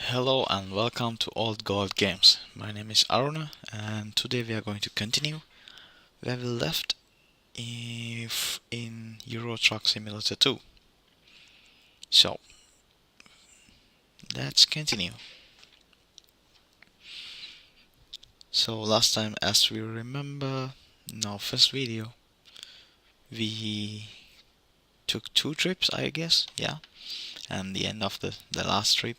Hello and welcome to Old Gold Games. My name is Aruna and today we are going to continue where we left in Euro Truck Simulator 2. So let's continue. So last time, as we remember in our first video, we took 2 trips, I guess, yeah. And the end of the last trip,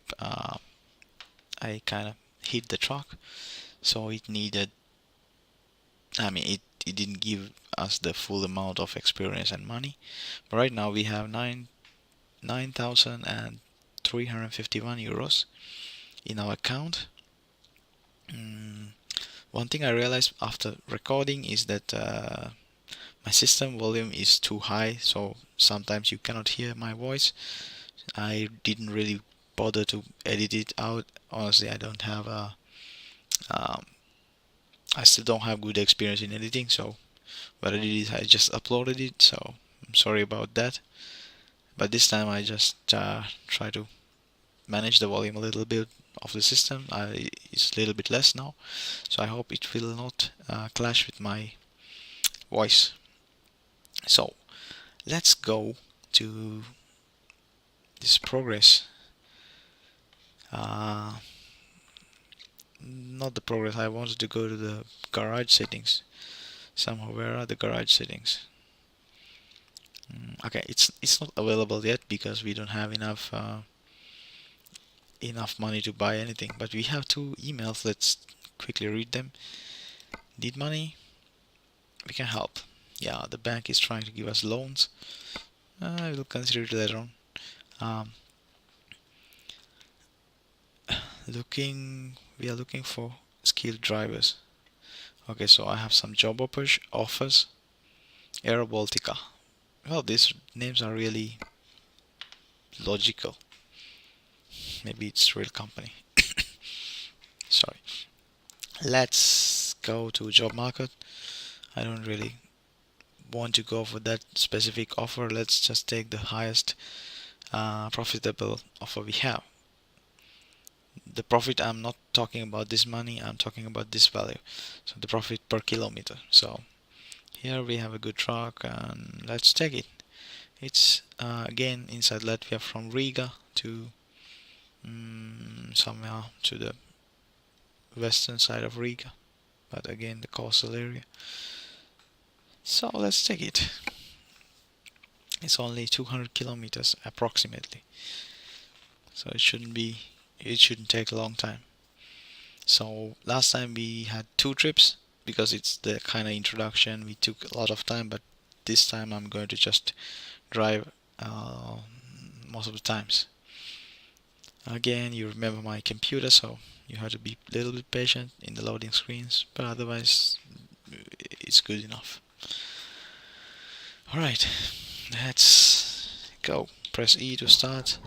I kind of hit the truck, so it needed, it didn't give us the full amount of experience and money. But right now we have 9,351 euros in our account. One thing I realized after recording is that my system volume is too high, so sometimes you cannot hear my voice. I didn't really bother to edit it out. Honestly, I still don't have good experience in editing, so what I did is I just uploaded it, so I'm sorry about that. But this time I just try to manage the volume a little bit of the system. It's a little bit less now, so I hope it will not clash with my voice. So let's go to this progress. Not the progress. I wanted to go to the garage settings. Somehow, where are the garage settings? Okay, it's not available yet because we don't have enough money to buy anything. But we have 2 emails. Let's quickly read them. Need money? We can help. Yeah, the bank is trying to give us loans. I will consider it later on. We are looking for skilled drivers. Okay, so I have some job offers. AeroBaltica. Well, these names are really logical. Maybe it's a real company. Sorry. Let's go to job market. I don't really want to go for that specific offer. Let's just take the highest profitable offer we have. The profit, I'm not talking about this money, I'm talking about this value. So the profit per kilometer. So here we have a good truck and let's take it. It's again inside Latvia from Riga to somewhere to the western side of Riga, but again the coastal area. So let's take it. It's only 200 kilometers approximately, so it shouldn't take a long time. So last time we had 2 trips because it's the kind of introduction. We took a lot of time, but this time I'm going to just drive most of the times. Again, you remember my computer, so you have to be a little bit patient in the loading screens, but otherwise it's good enough. Alright, let's go. Press E to start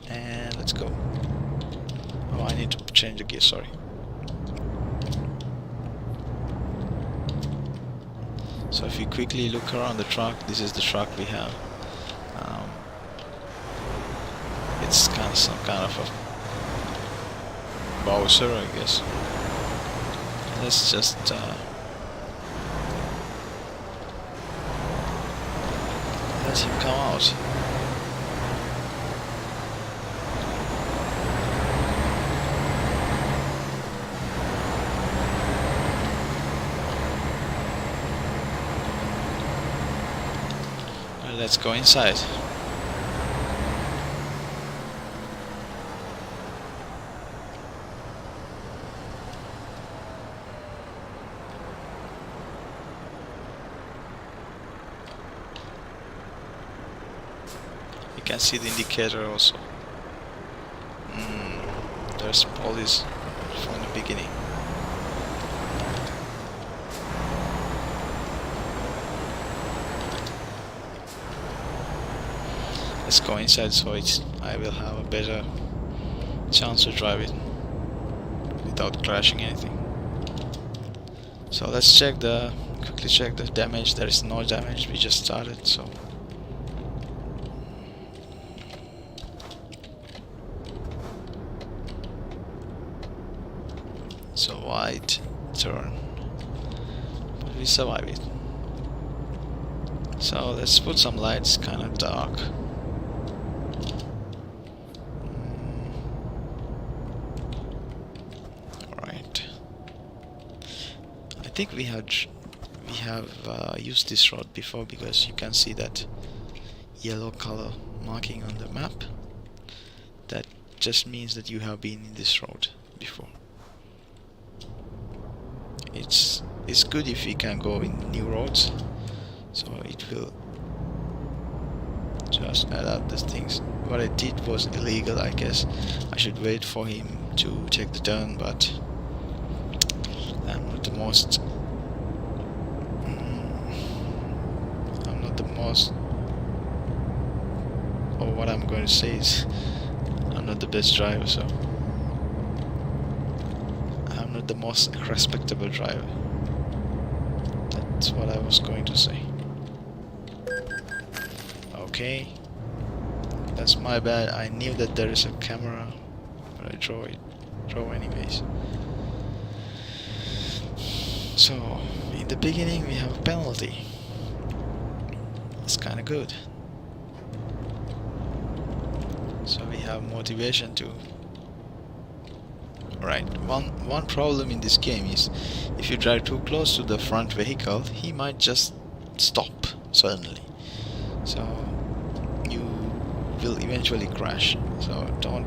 and let's go. Oh, I need to change the gear, sorry. So if you quickly look around the truck, this is the truck we have. It's kind of some kind of a Bowser, I guess. Let's just let him come out. Let's go inside. You can see the indicator also. There's police from the beginning. Let's go inside so I will have a better chance to drive it without crashing anything. So let's quickly check the damage. There is no damage, we just started, so So wide turn, but we survive it. So let's put some lights, kind of dark. Alright. I think we have used this road before, because you can see that yellow color marking on the map. That just means that you have been in this road before. It's good if we can go in new roads, so it will just adapt these things. What I did was illegal, I guess. I should wait for him to take the turn, but I'm not the most or what I'm going to say is, I'm not the best driver, so I'm not the most respectable driver. That's what I was going to say. Okay, that's my bad. I knew that there is a camera, but I drove anyways. So in the beginning we have a penalty. It's kind of good. So we have motivation to. Right. One problem in this game is, if you drive too close to the front vehicle, he might just stop suddenly. So you will eventually crash. So don't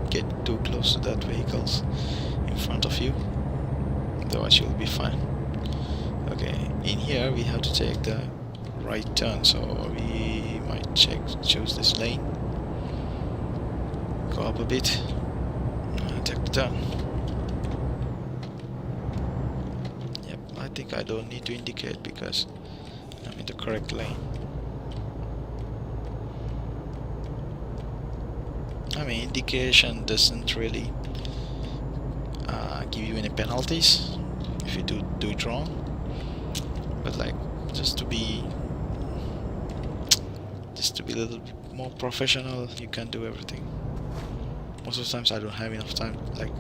get too close to that vehicles in front of you. Otherwise you'll be fine. Okay. In here we have to take the right turn, so we might choose this lane. Go up a bit and take the turn. Yep, I think I don't need to indicate because I'm in the correct lane. I mean, indication doesn't really give you any penalties if you do it wrong, but like just to be a little bit more professional, you can do everything. Most of the times I don't have enough time like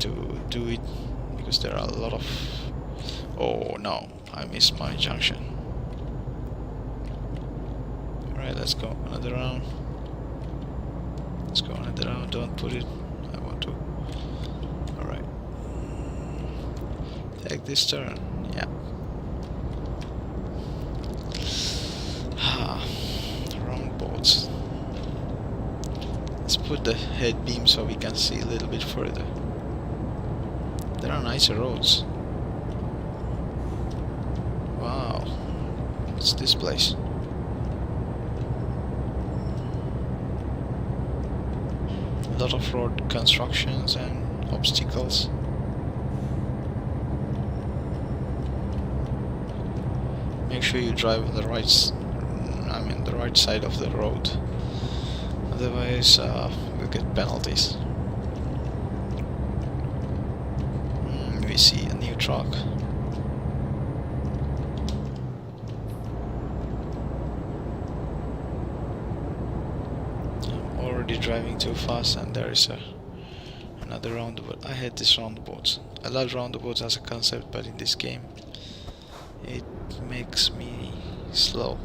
to do it, because there are a lot of. Oh no, I missed my junction. Alright, let's go another round. Don't put it. I want to. Alright, take this turn. Yeah. Wrong boats. Let's put the head beam so we can see a little bit further. There are nicer roads. Wow, what's this place? A lot of road constructions and obstacles. Make sure you drive on the right side of the road. Otherwise, we'll get penalties. We see a new truck. I'm already driving too fast, and there is another roundabout. I hate this roundabout. I love roundabouts as a concept, but in this game, it makes me slow.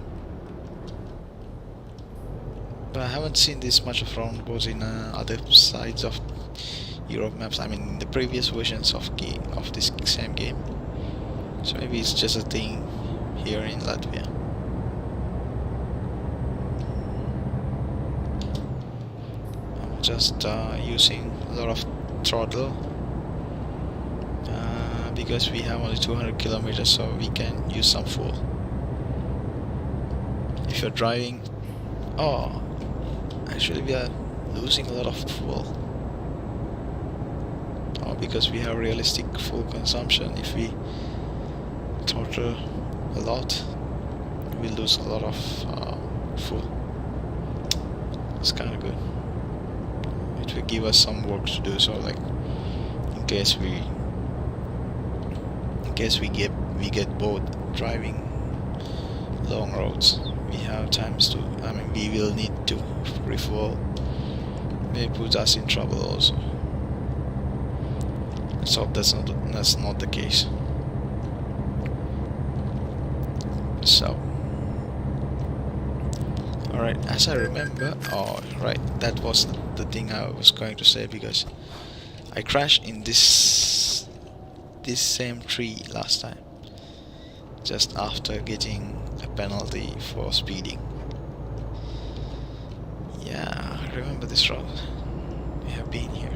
But I haven't seen this much of roundabouts in other sides of Europe maps. I mean, in the previous versions of this same game. So maybe it's just a thing here in Latvia. I'm just using a lot of throttle because we have only 200 kilometers, so we can use some fuel. If you're driving, actually we are losing a lot of fuel. Because we have realistic fuel consumption. If we throttle a lot, we lose a lot of fuel. It's kind of good. It will give us some work to do. So, like, in case we get bored driving long roads, we have times to. I mean, we will need to refuel. May put us in trouble also. Let's hope that's not the case. So, alright, as I remember, oh right, that was the thing I was going to say, because I crashed in this same tree last time, just after getting a penalty for speeding. Yeah, I remember this road. We have been here.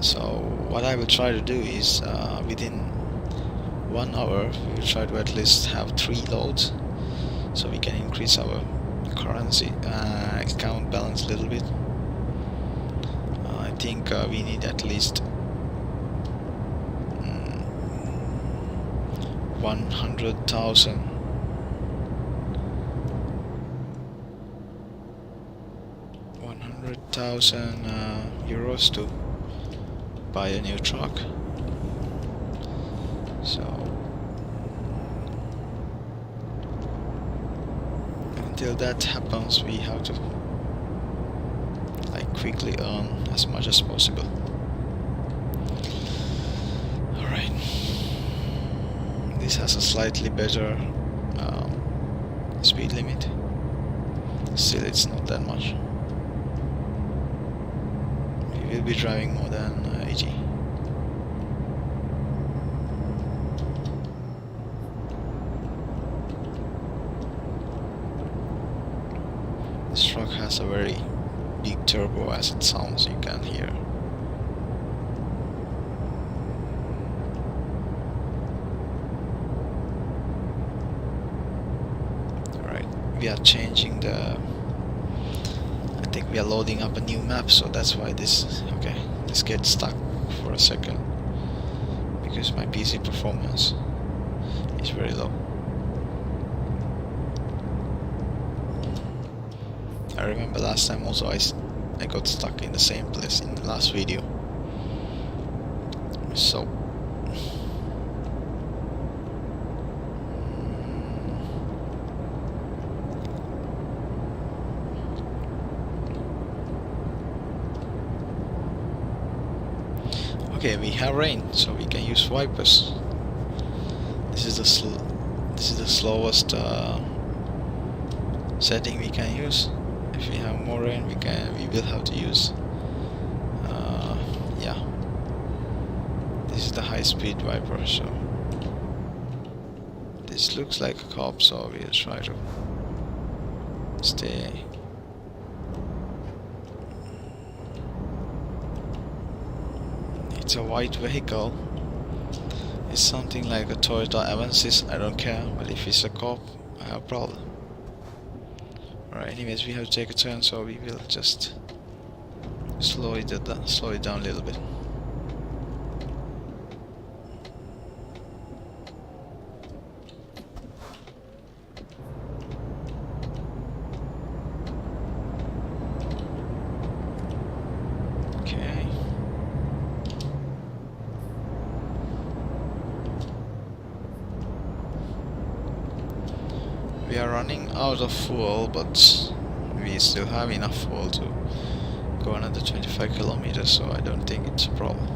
So what I will try to do is within 1 hour we will try to at least have 3 loads, so we can increase our currency account balance a little bit. I think we need at least 100,000 euros to buy a new truck. So until that happens, we have to like quickly earn as much as possible. Alright, this has a slightly better speed limit. Still, it's not that much. We will be driving more than 80. This truck has a very big turbo, as it sounds, you can hear. Alright, we are changing the... I think we are loading up a new map, so that's why this... Okay, this gets stuck for a second, because my PC performance is very low. I remember last time also I got stuck in the same place in the last video. So okay, we have rain, so we can use wipers. This is the slowest setting we can use. If we have more rain, we will have to use yeah, this is the high-speed wiper. So this looks like a cop, so we'll try to stay. It's a white vehicle. It's something like a Toyota Avensis, I don't care, but if it's a cop, I have a problem. Alright, anyways, we have to take a turn, so we will just slow it down a little bit. Okay. We are running out of fuel, but we still have enough fuel to go another 25 kilometers, so I don't think it's a problem.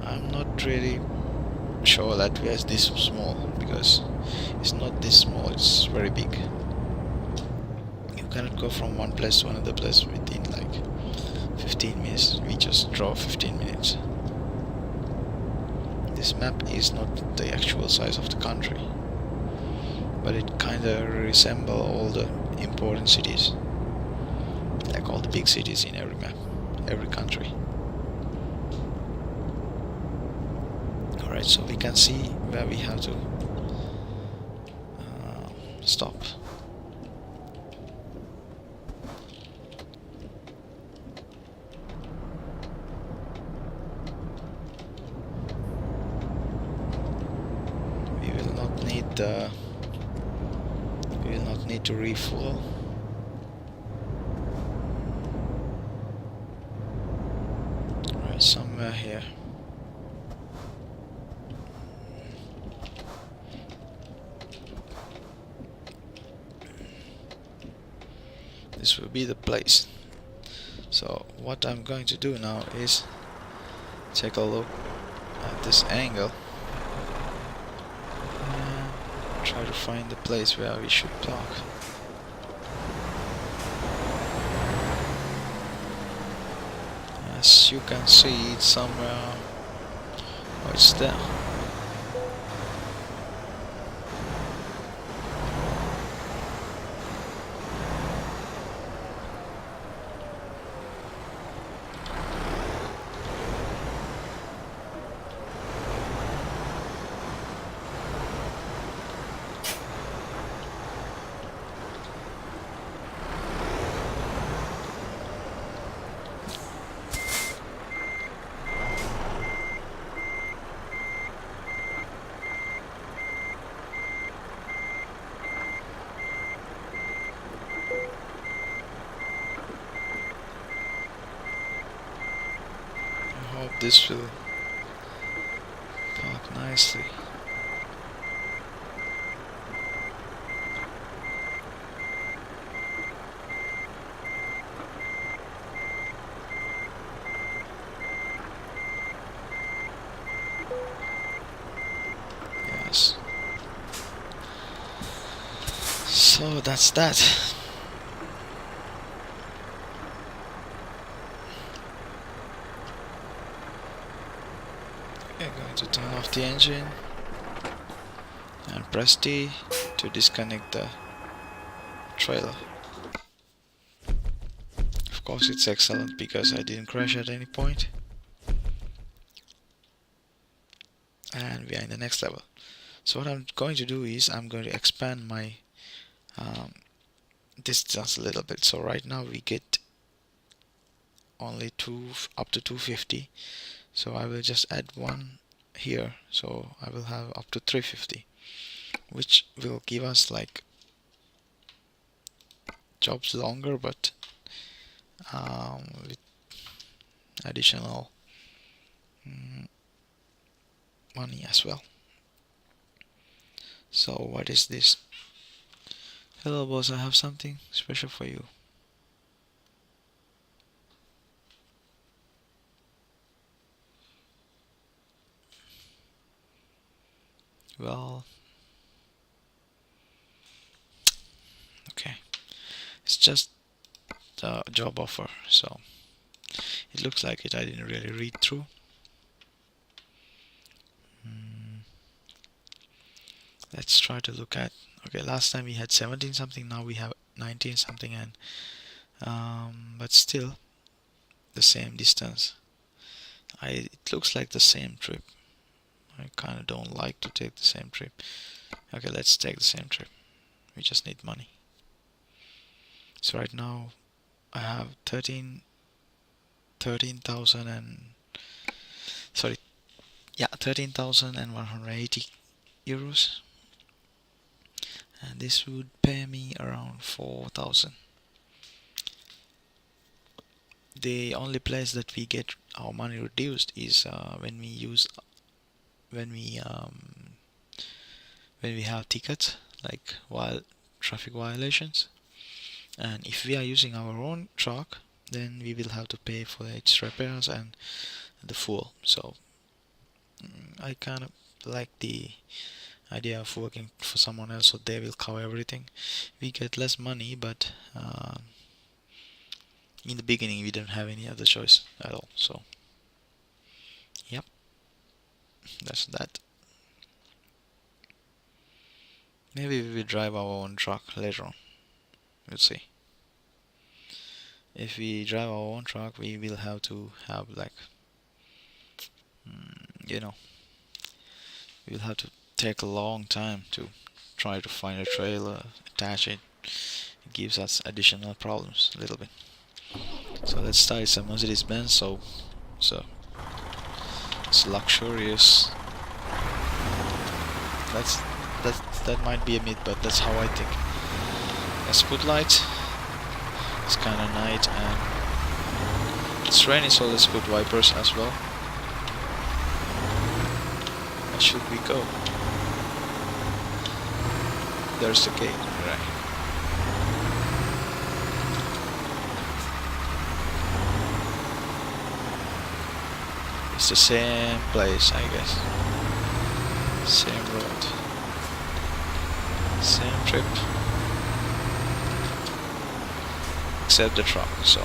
I'm not really sure Latvia is this small, because it's not this small, it's very big. You cannot go from one place to another place within like 15 minutes. We just drove 15 minutes. This map is not the actual size of the country, but it kinda resembles all the important cities, like all the big cities in every map, every country. Alright, so we can see where we have to stop. We will not need to refuel. Right, somewhere here. this will be the place. So what I'm going to do now is take a look at this angle and try to find the place where we should park. As you can see, it's somewhere. Oh, it's there. I hope this will park nicely. Yes. So that's that. We're going to turn off the engine and press T to disconnect the trailer. Of course it's excellent because I didn't crash at any point. And we are in the next level. So what I'm going to do is I'm going to expand my distance a little bit. So right now we get only up to 250. So I will just add one here. So I will have up to 350, which will give us like jobs longer, but with additional money as well. So what is this? Hello boss, I have something special for you. Well, okay, it's just a job offer, so it looks like it. I didn't really read through. Let's try to look at. Okay, last time we had 17 something, now we have 19 something, and but still the same distance. It looks like the same trip. I kind of don't like to take the same trip. Okay, let's take the same trip. We just need money. So right now I have 13,000 and sorry, yeah, 13,180 euros, and this would pay me around 4,000. The only place that we get our money reduced is when we have tickets, like traffic violations, and if we are using our own truck, then we will have to pay for its repairs and the fuel. So I kind of like the idea of working for someone else, so they will cover everything. We get less money, but in the beginning we don't have any other choice at all. So yep, that's that. Maybe we will drive our own truck later on. We'll see. If we drive our own truck, we will have to have like we'll have to take a long time to try to find a trailer, attach it. It gives us additional problems a little bit. So let's start. It's a Mercedes-Benz, so it's luxurious. That might be a myth, but that's how I think. A spotlight. It's kind of night, and it's rainy, so let's put wipers as well. Where should we go? There's the gate, right? It's the same place, I guess. Same road. Same trip. Except the truck, so.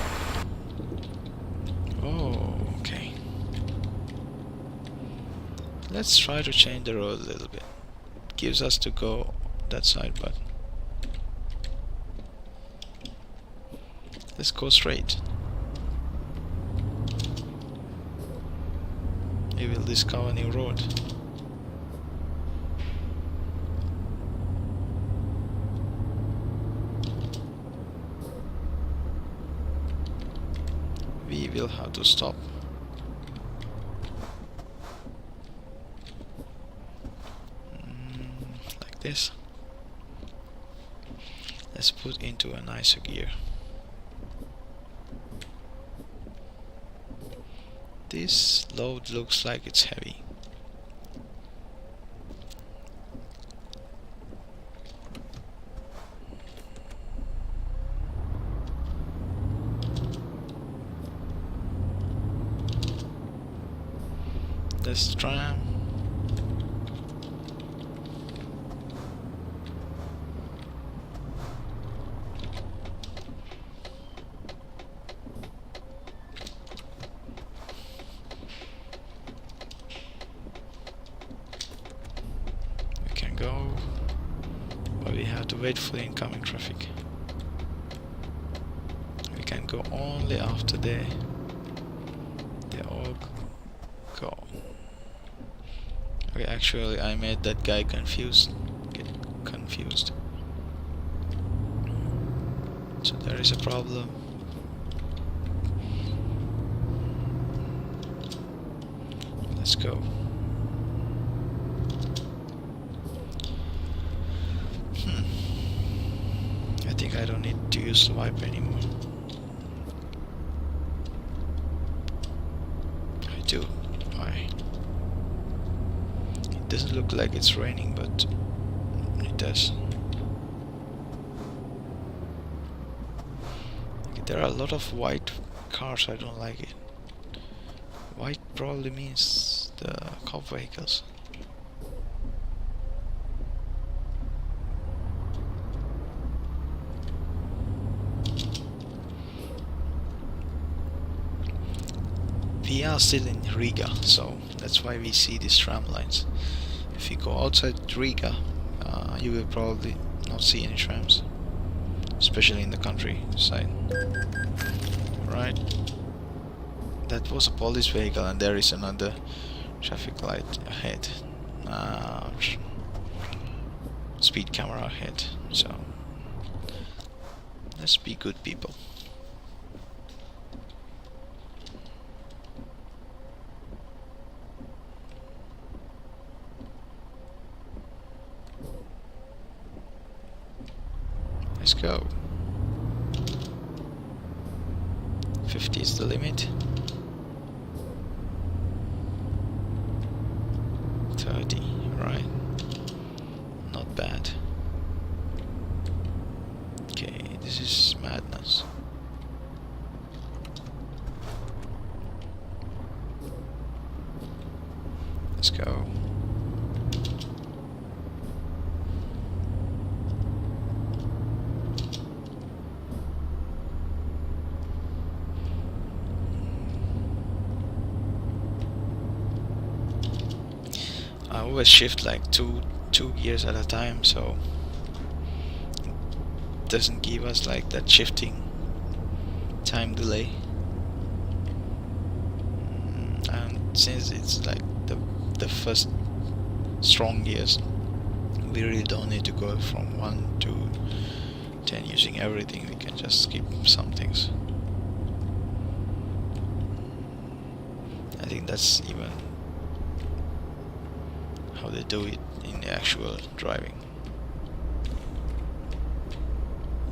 Oh, okay. Let's try to change the road a little bit. It gives us to go that side, but let's go straight. We will discover a new road. We will have to stop. Like this. Let's put into a nicer gear. This load looks like it's heavy. This tram. We can go, but we have to wait for the incoming traffic. We can go only after they all go. Okay, actually I made that guy confused. Get confused. So there is a problem. Let's go. I think I don't need to use the wipe anymore. I do. Why? It doesn't look like it's raining, but it does. There are a lot of white cars. I don't like it. White probably means the cop vehicles. We are still in Riga, so that's why we see these tram lines. If you go outside Riga, you will probably not see any trams, especially in the countryside. Right, that was a police vehicle, and there is another traffic light ahead. Speed camera ahead, so let's be good people. Let's go. 50 is the limit. 30, right. Not bad. Okay, this is madness. Let's go. I always shift like two gears at a time, so it doesn't give us like that shifting time delay. And since it's like the first strong gears, we really don't need to go from 1 to 10 using everything. We can just skip some things. I think that's even how they do it in the actual driving.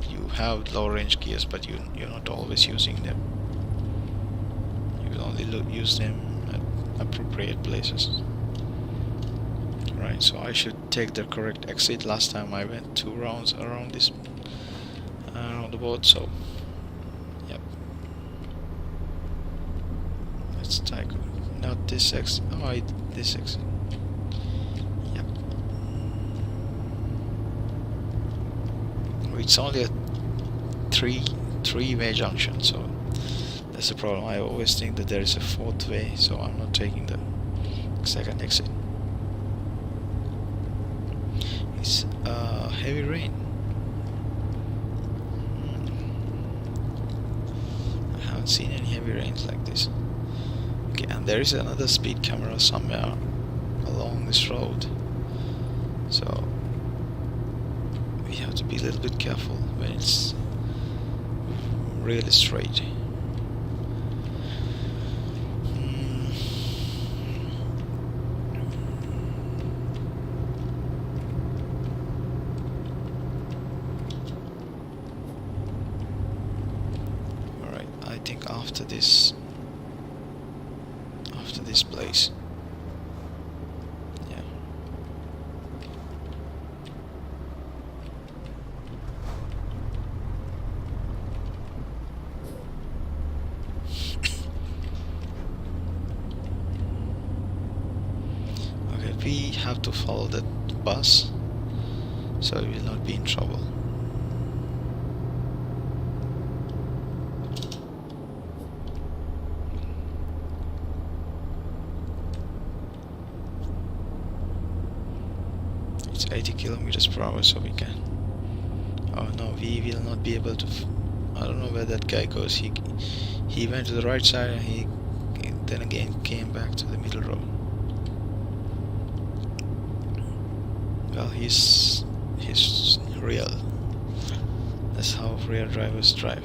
You have low range gears, but you're not always using them. You will only use them at appropriate places. Right, so I should take the correct exit. Last time I went 2 rounds around this roundabout, so yep. Let's Not this exit. Oh, this exit. Yep. It's only a three-way junction, so that's the problem. I always think that there is a fourth way, so I'm not taking the second exit. It's heavy rain. I haven't seen any heavy rains like this. Okay, and there is another speed camera somewhere along this road, so we have to be a little bit careful when it's really straight. Alright, I think after this place. Yeah. Okay, we have to follow that bus, so we will not be in trouble. It's 80 kilometers per hour, so we can. Oh no, we will not be able to. I don't know where that guy goes. He went to the right side and he then again came back to the middle road. Well, he's real. That's how real drivers drive.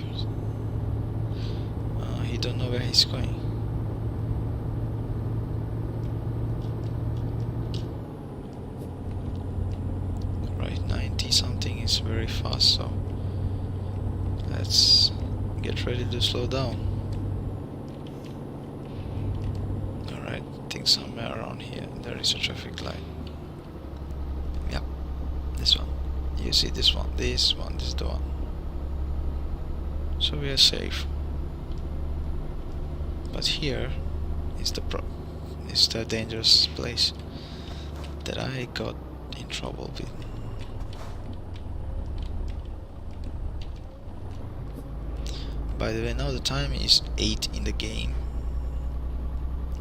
He don't know where he's going. Right, 90 something is very fast, so let's get ready to slow down. Alright, I think somewhere around here there is a traffic light. Yep, this one. You see this one, this is the one. So we are safe. But here is the dangerous place that I got in trouble with. By the way, now the time is 8 in the game,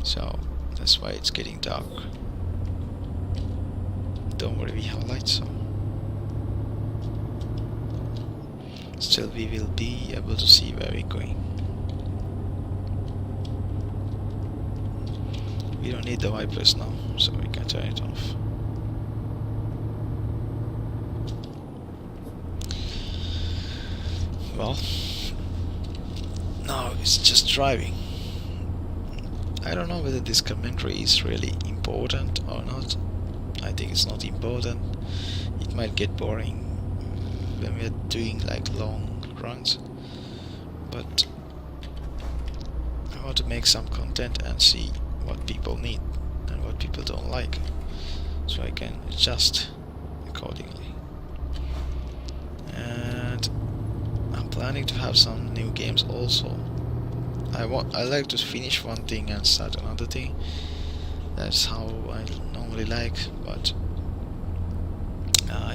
so that's why it's getting dark. Don't worry, we have lights, so still we will be able to see where we're going. We don't need the wipers now, so we can turn it off. Well, now it's just driving. I don't know whether this commentary is really important or not. I think it's not important. It might get boring when we're doing like long runs, but I want to make some content and see what people need and what people don't like, so I can adjust accordingly. And I'm planning to have some new games also. I like to finish one thing and start another thing. That's how I normally like, but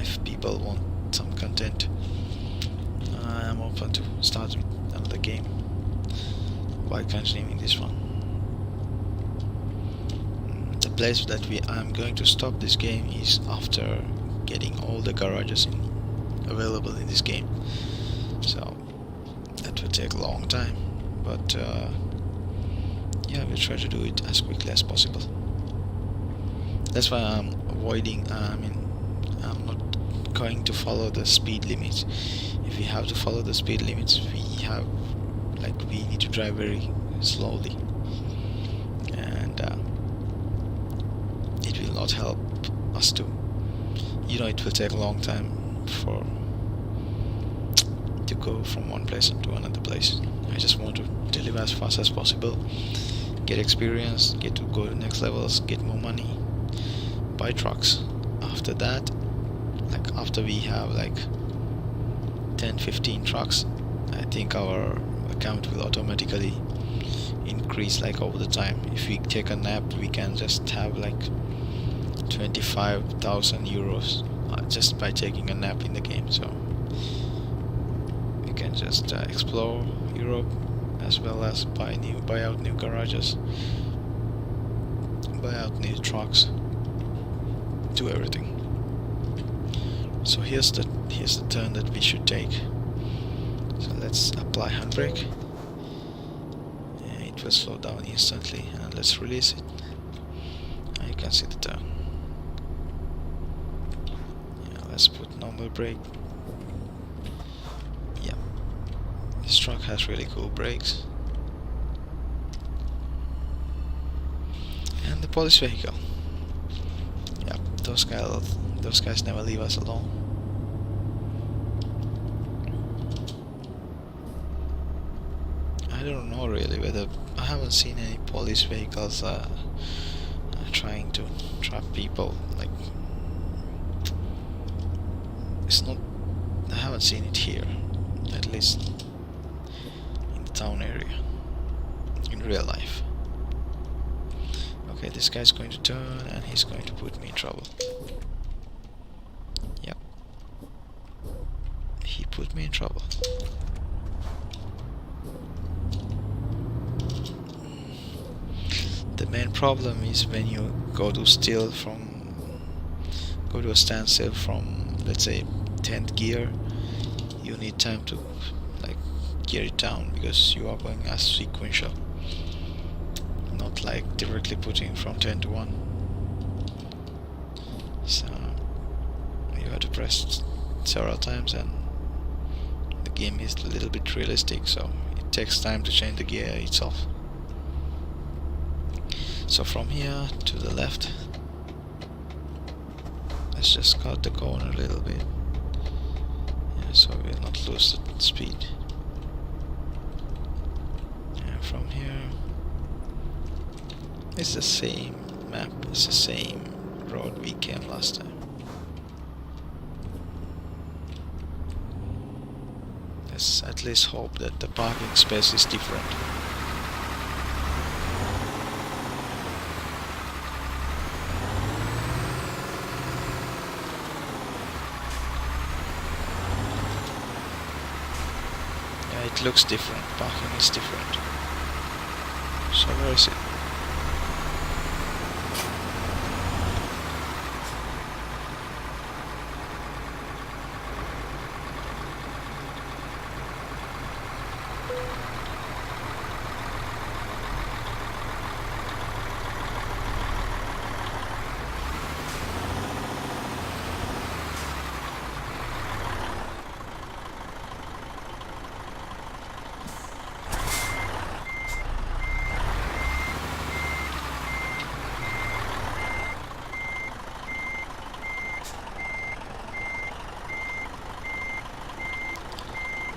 if people want some content, I'm open to start with another game while continuing this one. The place that I'm going to stop this game is after getting all the garages available in this game, so that will take a long time, but yeah, we'll try to do it as quickly as possible. That's why I'm avoiding, I'm not going to follow the speed limits. If we have to follow the speed limits, we need to drive very slowly, and it will not help us to, it will take a long time to go from one place to another place. I just want to deliver as fast as possible, get experience, get to go to next levels, get more money, buy trucks. After that, after we have 10-15 trucks, I think our account will automatically increase like over the time. If we take a nap, we can just have like 25,000 euros just by taking a nap in the game. So we can just explore Europe, as well as buy out new garages, buy out new trucks, do everything. So here's the turn that we should take. So let's apply handbrake. It will slow down instantly, and let's release it. And you can see the turn. Yeah, let's put normal brake. Yeah, this truck has really cool brakes. And the police vehicle. Yeah, those guys never leave us alone. I don't know really whether I haven't seen any police vehicles trying to trap people. Like, it's not. I haven't seen it here, at least in the town area, in real life. Okay, this guy's going to turn and he's going to put me in trouble. Yep, he put me in trouble. The main problem is when you go to a standstill from, let's say, 10th gear, you need time to like gear it down, because you are going as sequential, not like directly putting from 10 to 1. So you have to press several times, and the game is a little bit realistic, so it takes time to change the gear itself. So from here to the left, let's just cut the corner a little bit, yeah, so we'll not lose the speed. And from here, it's the same map, it's the same road we came last time. Let's at least hope that the parking space is different. It looks different, parking is different. So where is it?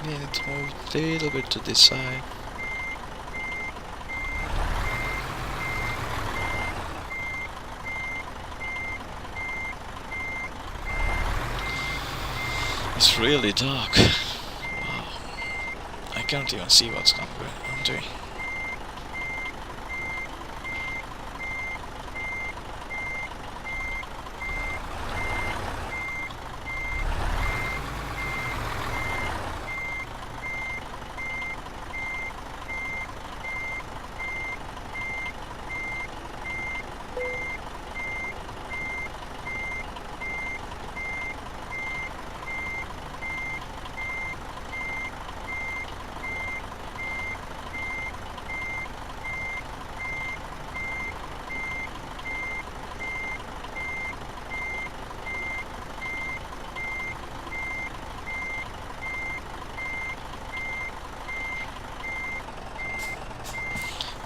We need to move a little bit to this side. It's really dark. Wow. I can't even see what's going on doing.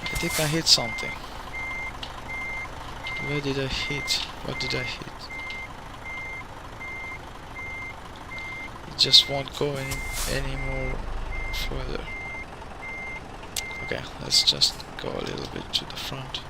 I think I hit something. Where did I hit? What did I hit? It just won't go any more further. Okay, let's just go a little bit to the front.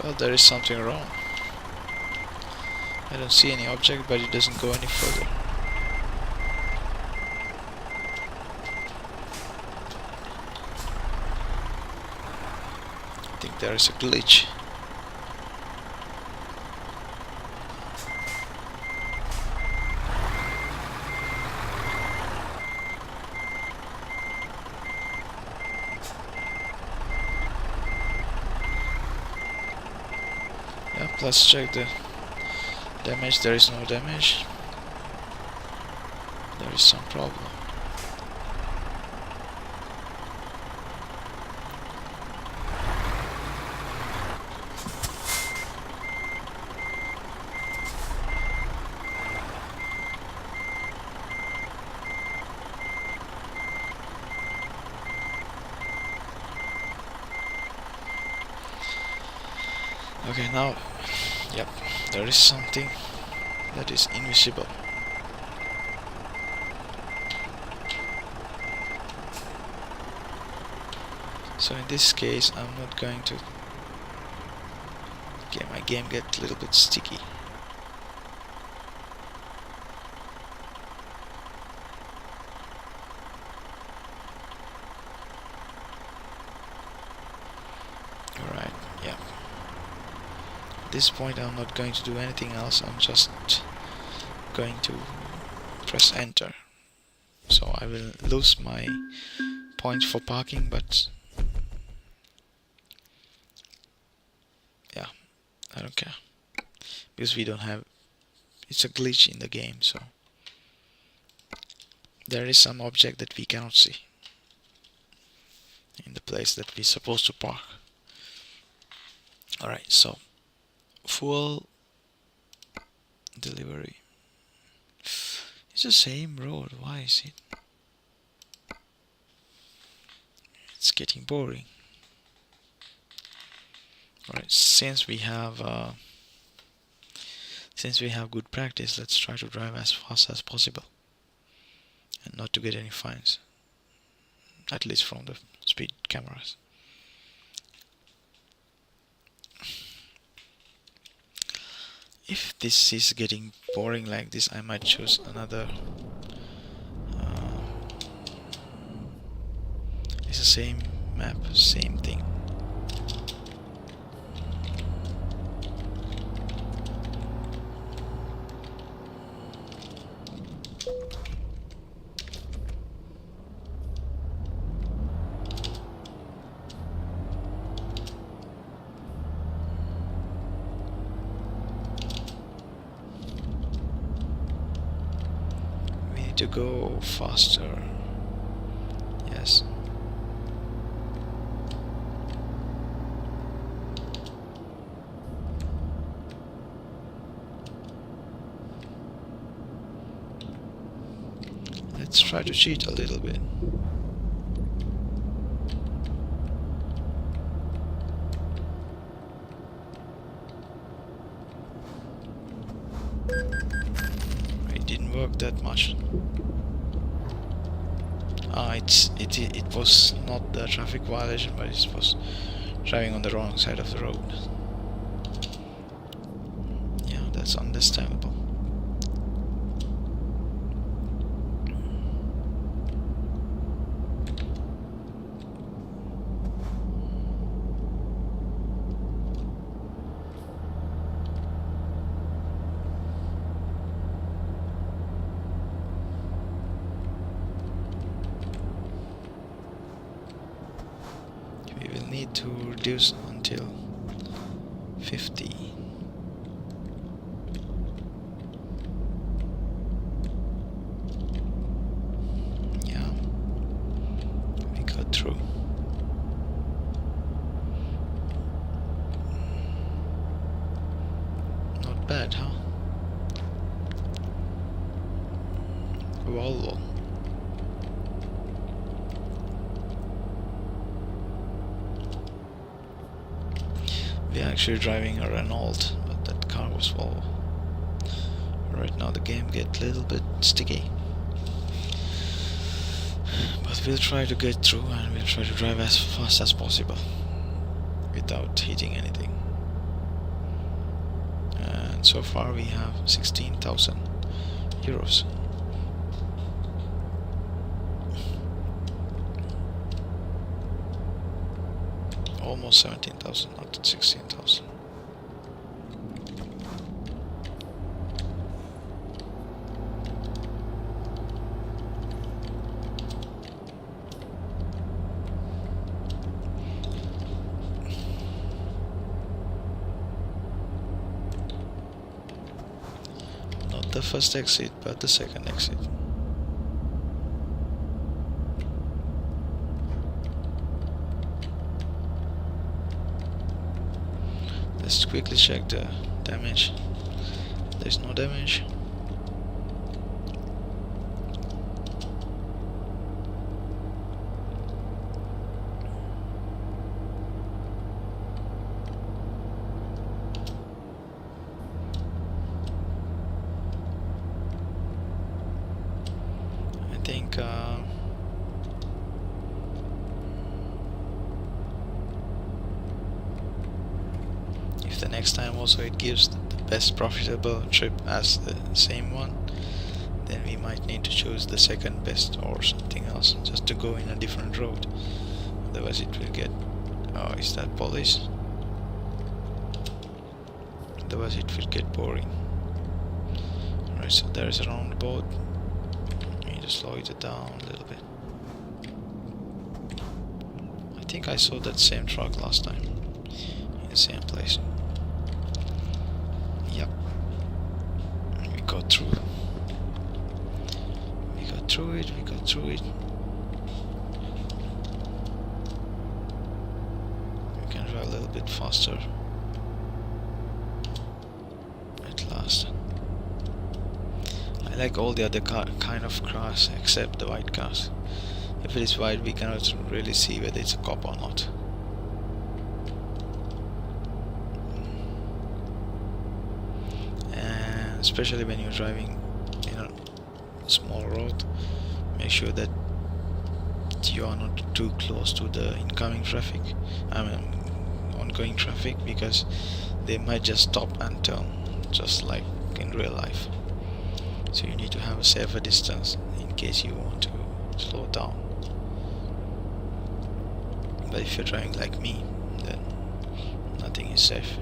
Well, there is something wrong. I don't see any object, but it doesn't go any further. I think there is a glitch. Yep, let's check the damage. There is no damage. There is some problem. Okay, now, yep, there is something that is invisible. So in this case, I'm not going to. Okay, my game gets a little bit sticky. Alright, yeah. At this point I'm not going to do anything else, I'm just going to press enter. So I will lose my points for parking, but yeah, I don't care. Because we don't have, it's a glitch in the game, so there is some object that we cannot see in the place that we're supposed to park. Alright, so fuel delivery. It's the same road, why is it? It's getting boring. Alright, since we have good practice, let's try to drive as fast as possible and not to get any fines, at least from the speed cameras. If this is getting boring like this, I might choose another. It's the same map, same thing. To go faster. Yes. Let's try to cheat a little bit. It didn't work that much. It was not the traffic violation, but it was driving on the wrong side of the road. Yeah, that's understandable. Need to reduce until 50. Yeah, we got through. Not bad, huh? Volvo. We're actually driving a Renault, but that car was Volvo. Right now the game gets a little bit sticky. But we'll try to get through and we'll try to drive as fast as possible without hitting anything. and so far we have 16,000 euros. Almost 17,000, not 16,000. Not the first exit, but the second exit. Let's quickly check the damage. There's no damage. I think if the next time also it gives the best profitable trip as the same one, then we might need to choose the second best or something else, just to go in a different road. Otherwise it will get... oh, is that police? Otherwise it will get boring. Right, so there is a roundabout. Need to slow it down a little bit. I think I saw that same truck last time in the same place. Yep. We got through. We got through it. We can drive a little bit faster. At last. I like all the other kind of cars except the white cars. If it is white, we cannot really see whether it's a cop or not. And especially when you're driving in a small road, make sure that you are not too close to the incoming traffic, ongoing traffic, because they might just stop and turn, just like in real life. So you need to have a safer distance in case you want to slow down. But if you're driving like me, then nothing is safe.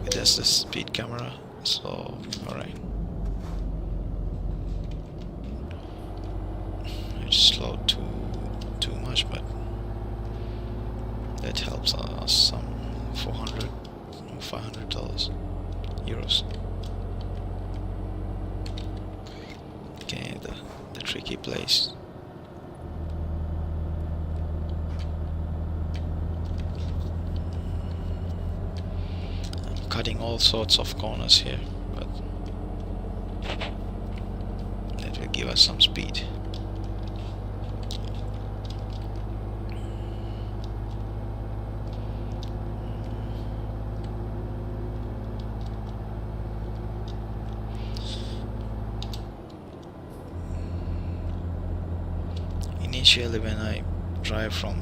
Okay, that's the speed camera, so alright. I just slowed too much, but that helps us some $400 or $500 euros. Okay, the tricky place. I'm cutting all sorts of corners here, but that will give us some speed. Initially, when I drive from,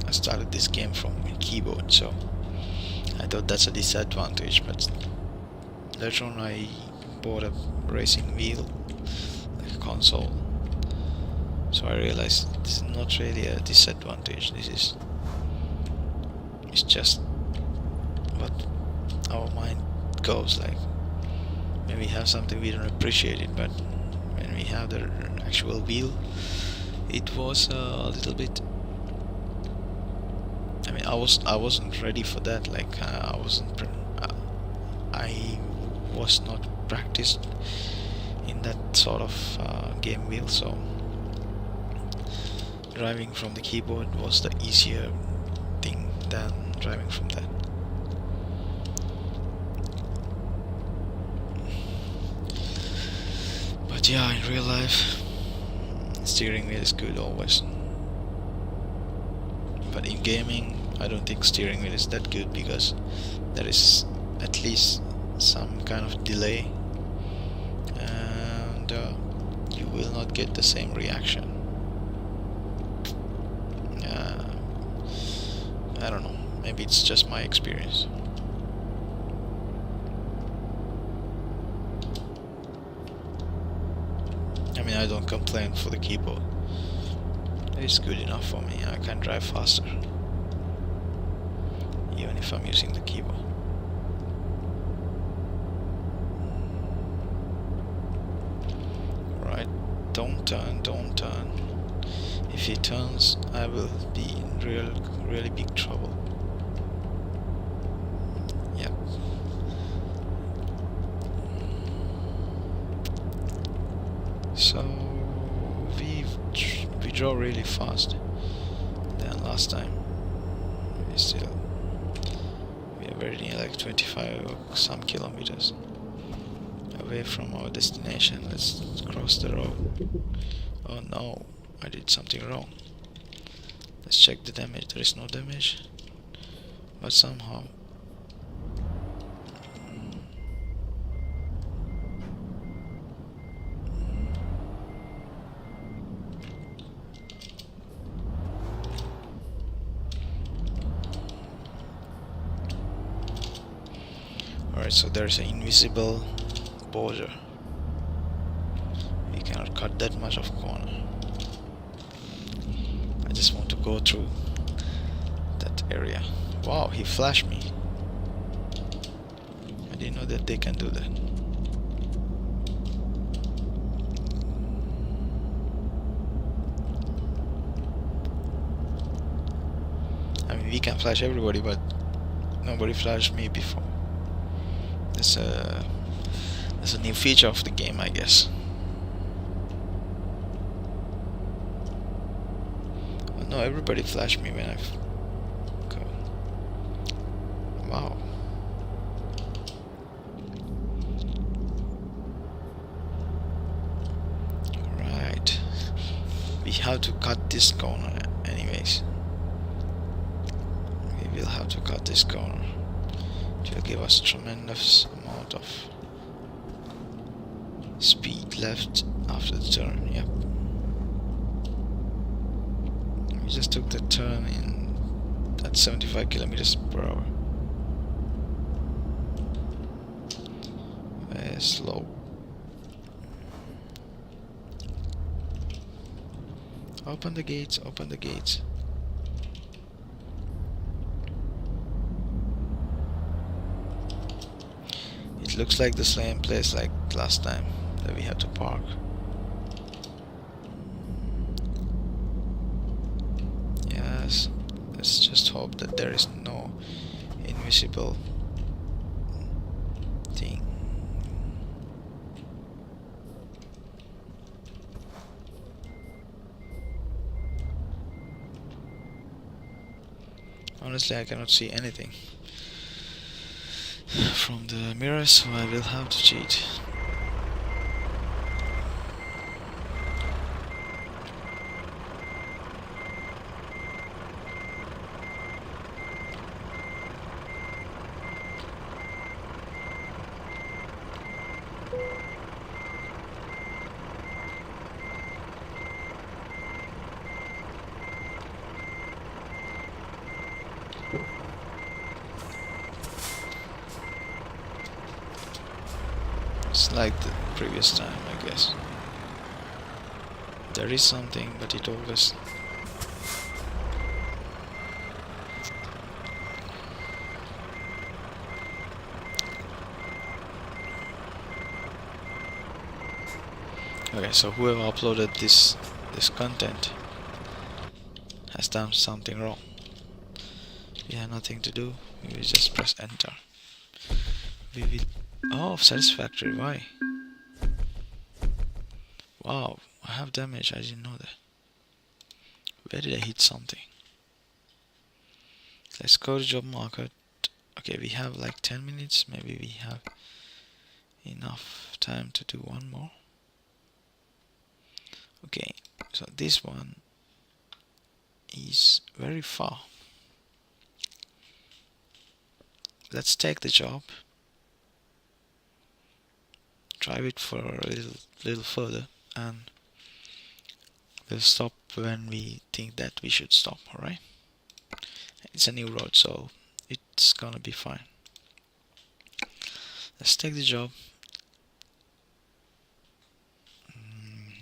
I started this game from a keyboard, so I thought that's a disadvantage, but later on I bought a racing wheel, like a console, so I realized this is not really a disadvantage. It's just what our mind goes like. When we have something, we don't appreciate it, but when we have the actual wheel, it was a little bit, I wasn't ready for that. Like I was not practiced in that sort of game wheel, so driving from the keyboard was the easier thing than driving from that. But yeah, in real life, steering wheel is good always. But in gaming, I don't think steering wheel is that good, because there is at least some kind of delay, and you will not get the same reaction. I don't know, maybe it's just my experience. I don't complain for the keyboard. It's good enough for me. I can drive faster, even if I'm using the keyboard. Right, don't turn, don't turn. If he turns, I will be in really big trouble. Yep. So we drove really fast than last time. We are very near, like 25 or some kilometers away from our destination. Let's cross the road. Oh no, I did something wrong. Let's check the damage. There is no damage, but somehow alright, so there's an invisible border. We cannot cut that much of corner. I just want to go through that area. Wow, he flashed me. I didn't know that they can do that. I mean, we can flash everybody, but nobody flashed me before. That's a new feature of the game, I guess. Oh, no, everybody flashed me when I go. Wow. Right. We have to cut this corner anyways. We will have to cut this corner. It will give us tremendous amount of speed left after the turn. Yep. We just took the turn at 75 kilometers per hour. Very slow. Open the gates, open the gates. It looks like the same place like last time that we had to park. Yes, let's just hope that there is no invisible thing. Honestly, I cannot see anything from the mirror, so I will have to cheat. It's like the previous time, I guess. There is something, but it always... Okay, so whoever uploaded this content has done something wrong. We have nothing to do. We will just press enter. We will... Oh, satisfactory. Why? Wow, I have damage. I didn't know that. Where did I hit something? Let's go to job market. Okay, we have like 10 minutes. Maybe we have enough time to do one more. Okay, so this one is very far. Let's take the job. Drive it for a little further, and we'll stop when we think that we should stop. Alright, it's a new road, so it's gonna be fine. Let's take the job.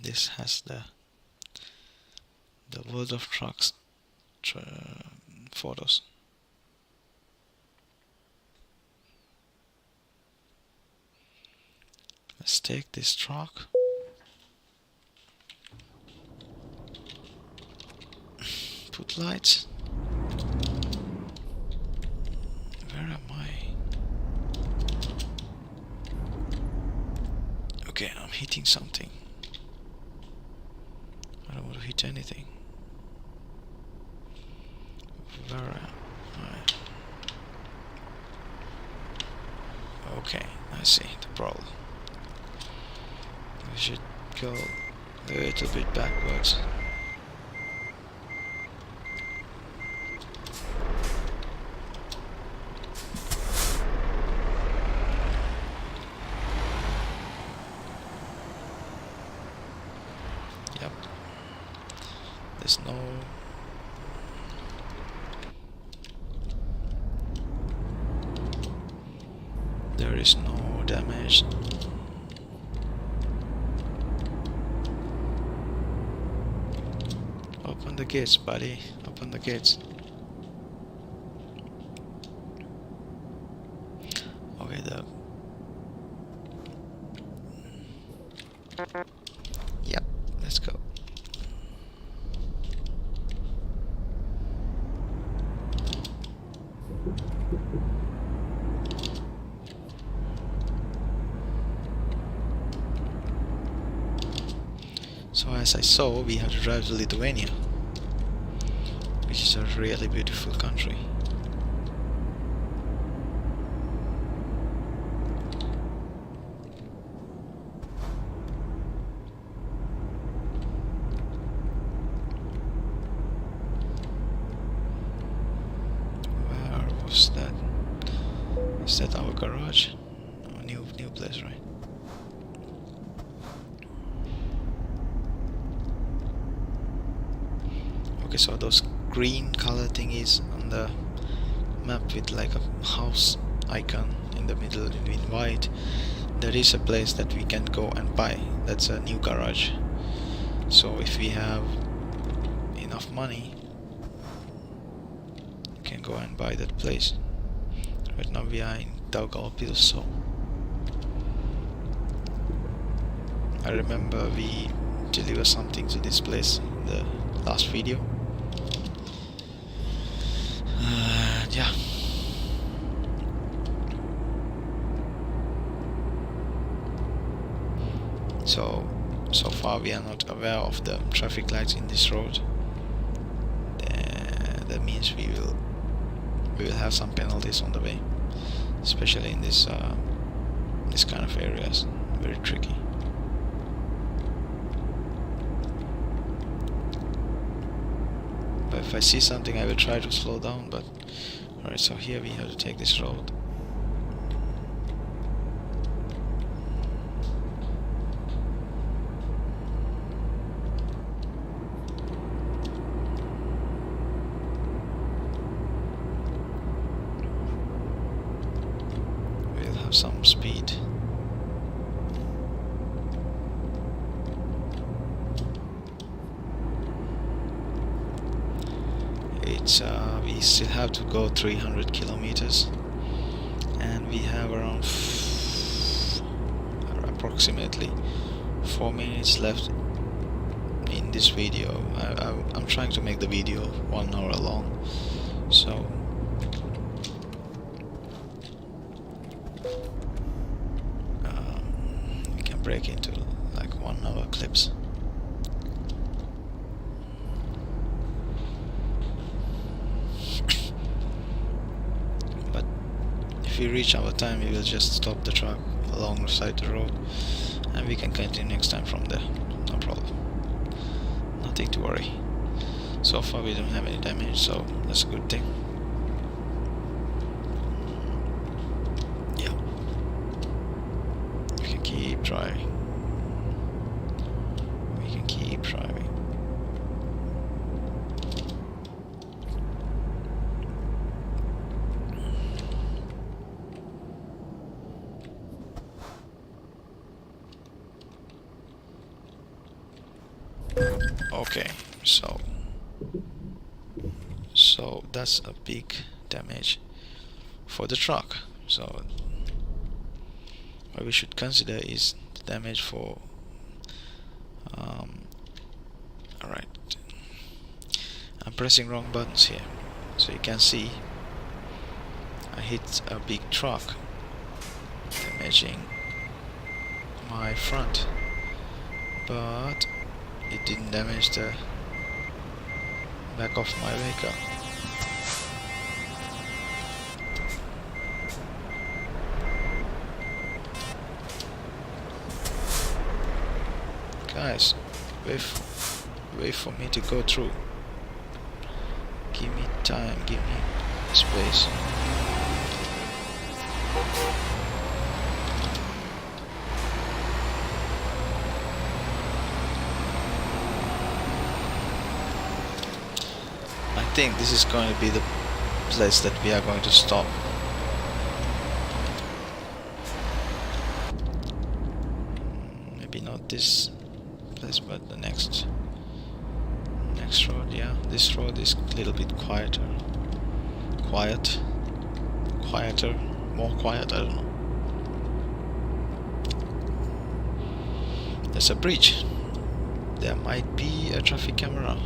this has the World of Trucks photos. Let's take this truck. Put lights. Where am I? Okay, I'm hitting something. I don't want to hit anything. Where am I? Okay, I see the problem. We should go a little bit backwards. Yep. There's no... There is no damage. Open the gates, buddy. Open the gates. Okay, Yep, let's go. So as I saw, we have to drive to Lithuania, which is a really beautiful country. Where was that? Is that our garage? Oh, new place, right? Okay, so those green color thingies on the map with like a house icon in the middle in white, there is a place that we can go and buy. That's a new garage. So if we have enough money, we can go and buy that place. Right now we are in Daugavpils, so I remember we delivered something to this place in the last video. Yeah. So far we are not aware of the traffic lights in this road. That means we will have some penalties on the way, especially in this kind of areas. Very tricky. But if I see something, I will try to slow down. But alright, so here we have to take this road. We'll have some speed. We still have to go 300 kilometers, and we have around approximately 4 minutes left in this video. I'm trying to make the video 1 hour long, so we can break into like 1 hour clips. If we reach our time, we will just stop the truck alongside the road and we can continue next time from there. No problem. Nothing to worry. So far we don't have any damage, so that's a good thing. Yeah. We can keep driving. We can keep driving. Okay, so that's a big damage for the truck. So what we should consider is the damage for alright, I'm pressing wrong buttons here, so you can see I hit a big truck, damaging my front, but it didn't damage the back of my vehicle. Guys, wait for me to go through. Give me time, give me space. I think this is going to be the place that we are going to stop. Maybe not this place, but the next road. Yeah, this road is a little bit quieter, more quiet, I don't know. There's a bridge. There might be a traffic camera.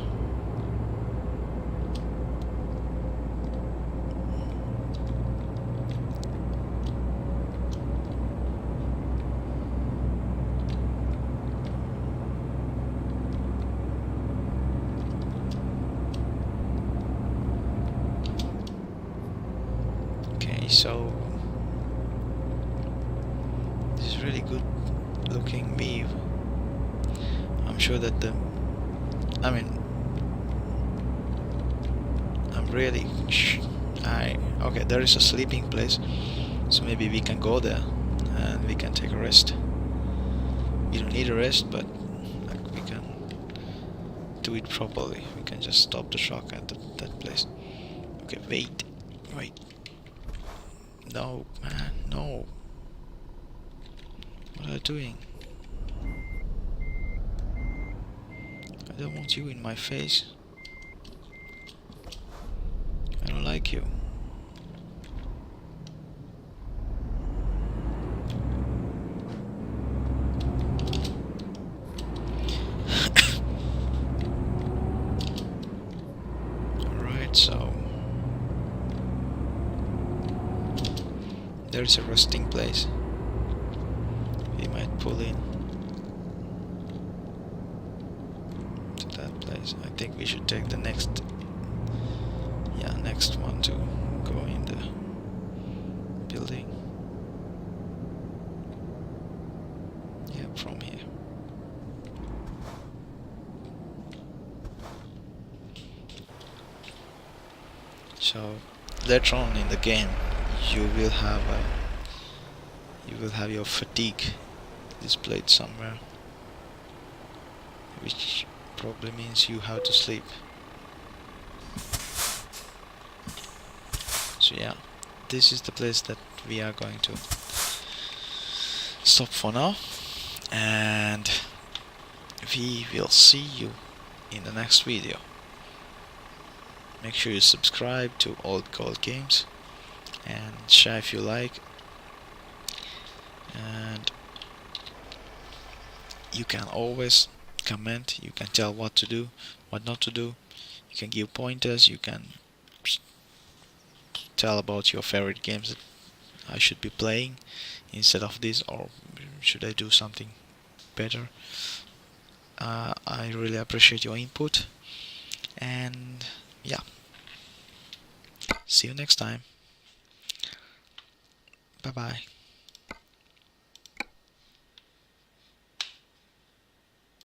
So this is really good looking view. I'm sure that I'm really okay, there is a sleeping place, so maybe we can go there and we can take a rest. We don't need a rest, but like, we can do it properly. We can just stop the truck at that place. Okay, wait. No, man, no. What are you doing? I don't want you in my face. I don't like you. Alright, so there's a resting place. We might pull in to that place. I think we should take the next one to go in the building. Yeah, from here. So later on in the game, you will have your fatigue displayed somewhere, which probably means you have to sleep. So yeah, this is the place that we are going to stop for now, and we will see you in the next video. Make sure you subscribe to Old Gold Games and share if you like, and you can always comment. You can tell what to do, what not to do. You can give pointers. You can tell about your favorite games that I should be playing instead of this, or should I do something better. I really appreciate your input, and yeah, see you next time. Bye bye.